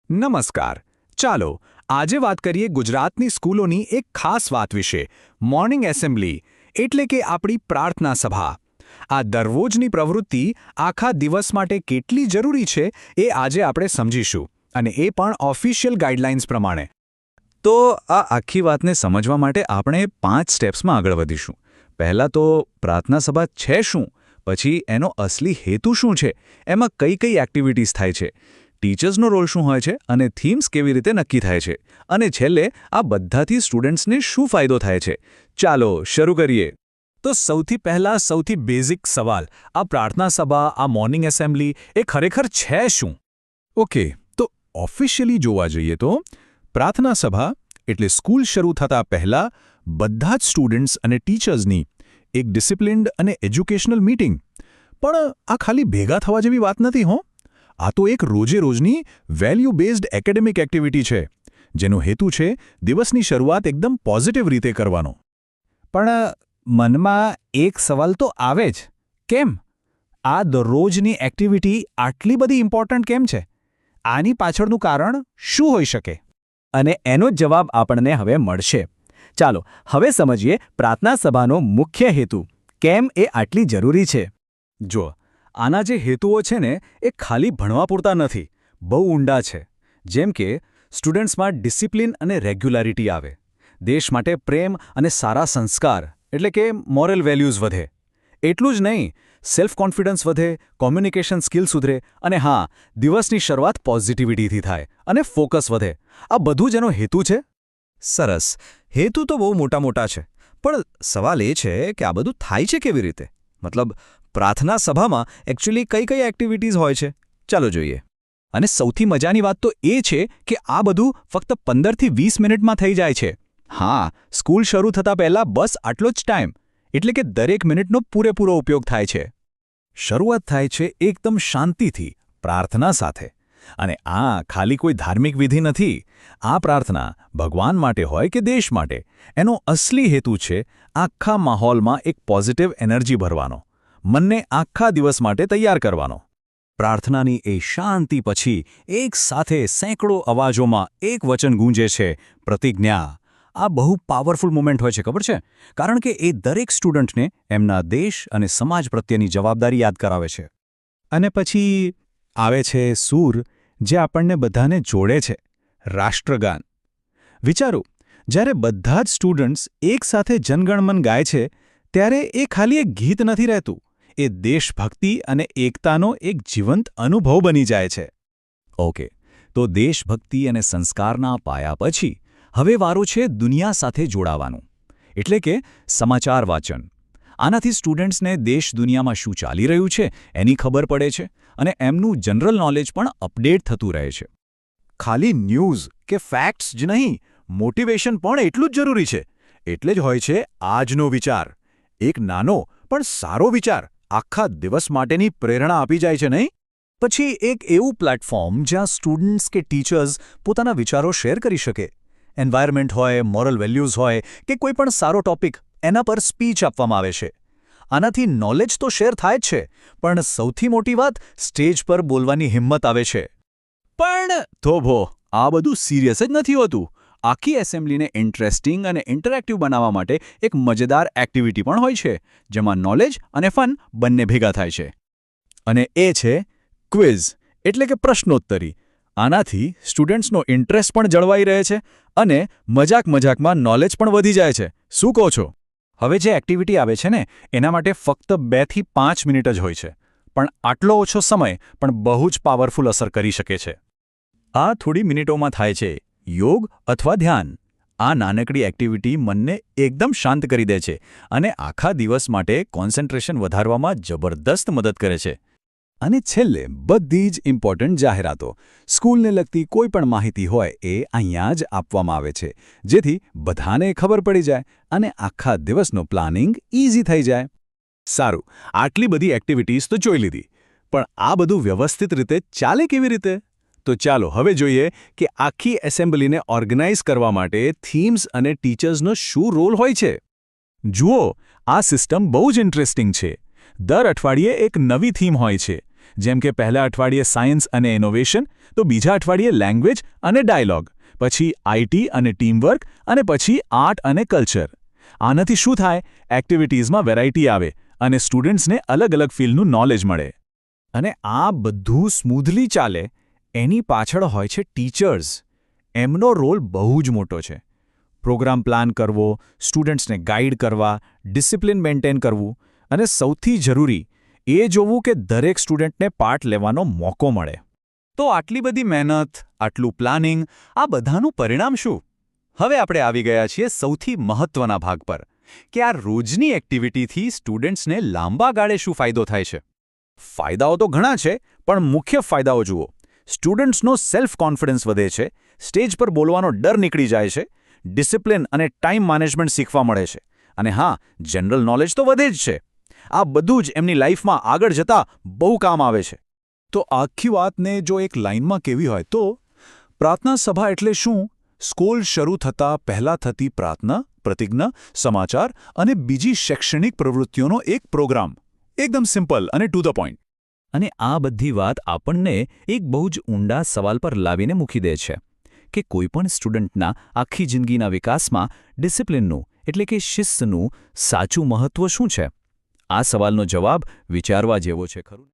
નમસ્કાર. ચાલો આજે વાત કરીએ ગુજરાતની સ્કૂલોની એક ખાસ વાત વિશે, મોર્નિંગ એસેમ્બલી, એટલે કે આપણી પ્રાર્થના સભા. આ દરરોજની પ્રવૃત્તિ આખા દિવસ માટે કેટલી જરૂરી છે એ આજે આપણે સમજીશું, અને એ પણ ઓફિશિયલ ગાઈડલાઇન્સ પ્રમાણે. તો આ આખી વાતને સમજવા માટે આપણે 5 સ્ટેપ્સમાં આગળ વધીશું. પહેલાં તો પ્રાર્થના સભા છે શું, પછી એનો અસલી હેતુ શું છે, એમાં કઈ કઈ એક્ટિવિટીઝ થાય છે, ટીચર્સનો રોલ શું હોય છે અને થીમ્સ કેવી રીતે નક્કી થાય છે, અને છેલ્લે આ બધાથી સ્ટુડન્ટ્સને શું ફાયદો થાય છે. ચાલો શરૂ કરીએ. તો સૌથી પહેલા સૌથી બેઝિક સવાલ, આ પ્રાર્થના સભા, આ મોર્નિંગ એસેમ્બલી એ ખરેખર છે શું? ઓકે, તો ઓફિશિયલી જોવા જઈએ તો પ્રાર્થના સભા એટલે સ્કૂલ શરૂ થતાં પહેલાં બધા જ સ્ટુડન્ટ્સ અને ટીચર્સની એક ડિસિપ્લિન્ડ અને એજ્યુકેશનલ મીટિંગ. પણ આ ખાલી ભેગા થવા જેવી વાત નથી હો. આ તો એક રોજે રોજની વેલ્યુ બેઝડ એકેડેમિક એક્ટિવિટી છે, જેનો હેતુ છે દિવસની શરૂઆત એકદમ પોઝિટિવ રીતે કરવાનો. પણ મનમાં એક સવાલ તો આવે જ, કેમ આ દરરોજની એક્ટિવિટી આટલી બધી ઇમ્પોર્ટન્ટ કેમ છે? આની પાછળનું કારણ શું હોઈ શકે? અને એનો જવાબ આપણને હવે મળશે. ચાલો હવે સમજીએ પ્રાર્થના સભાનો મુખ્ય હેતુ, કેમ એ આટલી જરૂરી છે. જો આના જે હેતુઓ છે ને એ ખાલી ભણવા પૂરતા નથી, બહુ ઊંડા છે. જેમ કે સ્ટુડન્ટ્સમાં ડિસિપ્લિન અને રેગ્યુલારિટી આવે, દેશ માટે પ્રેમ અને સારા સંસ્કાર એટલે કે મોરલ વેલ્યુઝ વધે. એટલું જ નહીં, સેલ્ફ કોન્ફિડન્સ વધે, કોમ્યુનિકેશન સ્કિલ સુધરે, અને હા, દિવસની શરૂઆત પોઝિટિવિટીથી થાય અને ફોકસ વધે. આ બધું જ એનો હેતુ છે. સરસ. હેતુ તો બહુ મોટા મોટા છે, પણ સવાલ એ છે કે આ બધું થાય છે કેવી રીતે? મતલબ પ્રાર્થના સભામાં એકચ્યુઅલી કઈ કઈ એક્ટિવિટીઝ હોય છે? ચાલો જોઈએ. અને સૌથી મજાની વાત તો એ છે કે આ બધું ફક્ત 15થી 20 મિનિટમાં થઈ જાય છે. હા, સ્કૂલ શરૂ થતાં પહેલાં બસ આટલો જ ટાઈમ, એટલે કે દરેક મિનિટનો પૂરેપૂરો ઉપયોગ થાય છે. શરૂઆત થાય છે એકદમ શાંતિથી, પ્રાર્થના સાથે. અને આ ખાલી કોઈ ધાર્મિક વિધિ નથી. આ પ્રાર્થના ભગવાન માટે હોય કે દેશ માટે, એનો અસલી હેતુ છે આખા માહોલમાં એક પોઝિટિવ એનર્જી ભરવાનો, મનને આખા દિવસ માટે તૈયાર કરવાનો. પ્રાર્થનાની એ શાંતિ પછી એક સાથે સેંકડો અવાજોમાં એક વચન ગૂંજે છે, પ્રતિજ્ઞા. આ બહુ પાવરફુલ મોમેન્ટ હોય છે, ખબર છે? કારણ કે એ દરેક સ્ટુડન્ટને એમના દેશ અને સમાજ પ્રત્યેની જવાબદારી યાદ કરાવે છે. અને પછી આવે છે સૂર, જે આપણને બધાને જોડે છે, રાષ્ટ્રગાન. વિચારો, જ્યારે બધા જ સ્ટુડન્ટ્સ એકસાથે જનગણમન ગાય છે, ત્યારે એ ખાલી એક ગીત નથી રહેતું, એ દેશભક્તિ અને એકતાનો એક જીવંત અનુભવ બની જાય છે. ઓકે, તો દેશભક્તિ અને સંસ્કારના પાયા પછી હવે વારો છે દુનિયા સાથે જોડાવાનું, એટલે કે સમાચાર વાંચન. આનાથી સ્ટુડન્ટ્સને દેશ દુનિયામાં શું ચાલી રહ્યું છે એની ખબર પડે છે, અને એમનું જનરલ નોલેજ પણ અપડેટ થતું રહે છે. ખાલી ન્યૂઝ કે ફેક્ટ્સ જ નહીં, મોટિવેશન પણ એટલું જ જરૂરી છે. એટલે જ હોય છે આજનો વિચાર. એક નાનો પણ સારો વિચાર આખા દિવસ માટેની પ્રેરણા આપી જાય છે, નહીં? પછી એક એવું પ્લેટફોર્મ જ્યાં સ્ટુડન્ટ્સ કે ટીચર્સ પોતાના વિચારો શેર કરી શકે. એન્વાયરમેન્ટ હોય, મોરલ વેલ્યુઝ હોય કે કોઈ પણ સારો ટોપિક, એના પર સ્પીચ આપવામાં આવે છે. આનાથી નોલેજ તો શેર થાય જ છે, પણ સૌથી મોટી વાત, સ્ટેજ પર બોલવાની હિંમત આવે છે. પણ થોભો, આ બધું સિરિયસ જ નથી હોતું. આખી એસેમ્બલીને ઇન્ટરેસ્ટિંગ અને ઇન્ટરેક્ટિવ બનાવવા માટે એક મજેદાર એક્ટિવિટી પણ હોય છે, જેમાં નોલેજ અને ફન બંને ભેગા થાય છે. અને એ છે ક્વિઝ, એટલે કે પ્રશ્નોત્તરી. આનાથી સ્ટુડન્ટ્સનો ઇન્ટરેસ્ટ પણ જળવાઈ રહે છે અને મજાકમાં નોલેજ પણ વધી જાય છે. શું કહો છો? હવે જે એક્ટિવિટી આવે છે ને, એના માટે ફક્ત 2 થી 5 મિનિટ જ હોય છે, પણ આટલો ઓછો સમય પણ બહુ જ પાવરફુલ અસર કરી શકે છે. આ થોડી મિનિટોમાં થાય છે યોગ અથવા ધ્યાન. આ નાનકડી એક્ટિવિટી મનને એકદમ શાંત કરી દે છે અને આખા દિવસ માટે કોન્સન્ટ્રેશન વધારવામાં જબરદસ્ત મદદ કરે છે. અને છેલ્લે બધી જ ઇમ્પોર્ટન્ટ જાહેરાતો, સ્કૂલને લગતી કોઈ પણ માહિતી હોય એ અહીંયા જ આપવામાં આવે છે, જેથી બધાને ખબર પડી જાય અને આખા દિવસનો પ્લાનિંગ ઇઝી થઈ જાય. સારું, આટલી બધી એક્ટિવિટીઝ તો જોઈ લીધી, પણ આ બધું વ્યવસ્થિત રીતે ચાલે કેવી રીતે? તો ચાલો હવે જોઈએ કે આખી એસેમ્બલીને ઓર્ગેનાઇઝ કરવા માટે થીમ્સ અને ટીચર્સનો શું રોલ હોય છે. જુઓ, આ સિસ્ટમ બહુ જ ઇન્ટરેસ્ટિંગ છે. દર અઠવાડિયે એક નવી થીમ હોય છે, જેમ કે પહેલા અઠવાડિયે સાયન્સ અને ઇનોવેશન, તો બીજા અઠવાડિયે લેંગ્વેજ અને ડાયલોગ, પછી આઈટી અને ટીમવર્ક, અને પછી આર્ટ અને કલ્ચર. આનાથી શું થાય? એક્ટિવિટીઝમાં વેરાયટી આવે અને સ્ટુડન્ટ્સને અલગ અલગ ફિલ્ડનું નોલેજ મળે. અને આ બધું સ્મૂધલી ચાલે એની પાછળ હોય છે ટીચર્સ. એમનો રોલ બહુ જ મોટો છે. પ્રોગ્રામ પ્લાન કરવો, સ્ટુડન્ટ્સને ગાઈડ કરવા, ડિસિપ્લિન મેન્ટેન કરવું, અને સૌથી જરૂરી એ જોવું કે દરેક સ્ટુડન્ટને પાર્ટ લેવાનો મોકો મળે. તો આટલી બધી મહેનત, આટલું પ્લાનિંગ, આ બધાનું પરિણામ શું? હવે આપણે આવી ગયા છીએ સૌથી મહત્વના ભાગ પર કે આ રોજની એક્ટિવિટીથી સ્ટુડન્ટ્સને લાંબા ગાળે શું ફાયદો થાય છે. ફાયદાઓ તો ઘણા છે, પણ મુખ્ય ફાયદાઓ જુઓ. સ્ટુડન્ટ્સનો સેલ્ફ કોન્ફિડન્સ વધે છે, સ્ટેજ પર બોલવાનો ડર નીકળી જાય છે, ડિસિપ્લિન અને ટાઈમ મેનેજમેન્ટ શીખવા મળે છે, અને હા, જનરલ નોલેજ તો વધે જ છે. આ બધું જ એમની લાઈફમાં આગળ જતા બહુ કામ આવે છે. તો આખી વાતને જો એક લાઇનમાં કેવી હોય તો પ્રાર્થના સભા એટલે શું? સ્કૂલ શરૂ થતાં પહેલાં થતી પ્રાર્થના, પ્રતિજ્ઞા, સમાચાર અને બીજી શૈક્ષણિક પ્રવૃત્તિઓનો એક પ્રોગ્રામ. એકદમ સિમ્પલ અને ટુ ધ પોઈન્ટ. અને આ બધી વાત આપણને એક બહુ જ ઊંડા સવાલ પર લાવીને મૂકી દે છે કે કોઈપણ સ્ટુડન્ટના આખી જિંદગીના વિકાસમાં ડિસિપ્લિનનું એટલે કે શિસ્તનું સાચું મહત્વ શું છે? આ સવાલનો જવાબ વિચારવા જેવો છે ખરું.